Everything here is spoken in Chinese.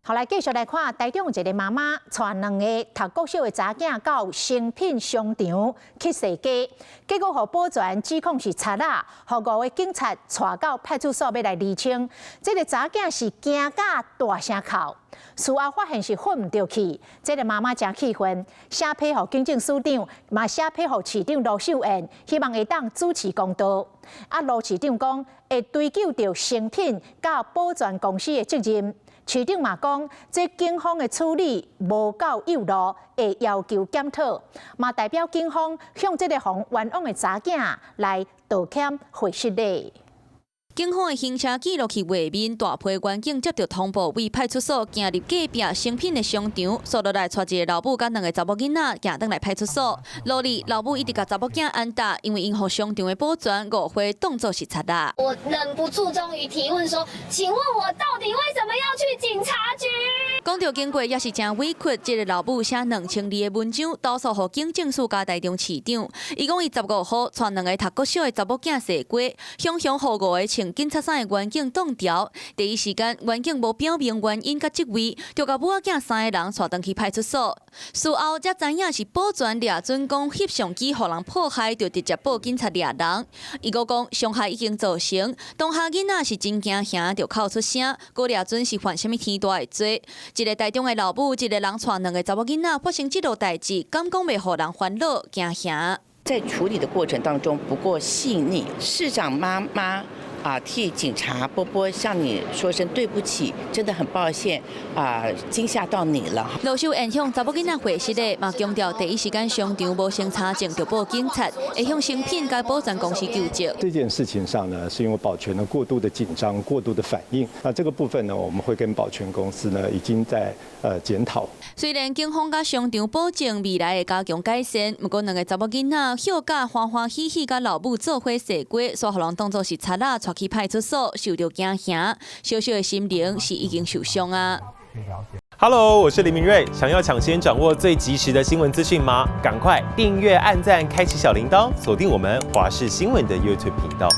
后来继续来看，台中一个妈妈带2个读国小的查囝到成品商场去踅街，结果被保全指控是贼仔，被5个警察带到派出所要来厘清。这个查囝是惊甲大声哭，事后发现是混唔着去，这个妈妈真气愤，写批予警政署长，嘛写批予市长罗秀燕，希望会当主持公道。罗市长讲会追究到成品甲保全公司的责任。市长嘛讲，这警方的处理无够有路，会要求检讨。嘛代表警方向这个防冤枉的查囝来道歉悔失礼。警方的行车记录器画面，大批员警接到通报，为派出所行入隔壁成品的商场，所落来带一个老母甲2个查某囡仔行转来派出所。路里老母一直甲查某囝按打，因为因互商场的保全误会当作是贼仔。我忍不住终于提问说：“请问我到底为什么要去警察局？”讲到经过也是真委屈，这个老母写2000字的文章，投诉予警政署甲台中市长。伊讲伊15号带2个读国小的查某囝踅街，向予5个穿警察衫的员警挡条。第一时间，员警无表明原因甲职位，就甲母仔囝3个人带转去派出所。事后才知影是保全掠准讲翕相机，互人迫害，就直接报警察掠人。伊阁讲伤害已经造成，当下囡仔是真惊吓，就哭出声。阁掠准是犯什么天大的罪？一个台中的老母，一个人带2个查某囡仔发生这类代志，敢讲袂互人烦恼惊吓？在处理的过程当中不够细腻，市长妈妈替警察波波向你说声对不起，真的很抱歉惊吓到你了。罗秀燕向查某囡仔回失礼，嘛强调第一时间商场无先查证就报警察，会向成品甲保全公司求救。这件事情上呢，是因为保全呢过度的紧张、过度的反应。那这个部分呢，我们会跟保全公司呢已经在检讨。虽然警方甲商场保证未来会加强改善，不过2个查某囡仔休假欢欢喜喜甲老母做伙踅街，所互人当作是贼仔，带去派出所受到惊吓，小小的心灵是已经受伤啊。Hello， 我是林明瑞。想要抢先掌握最及时的新闻资讯吗？赶快订阅、按赞、开启小铃铛，锁定我们华视新闻的 YouTube 频道。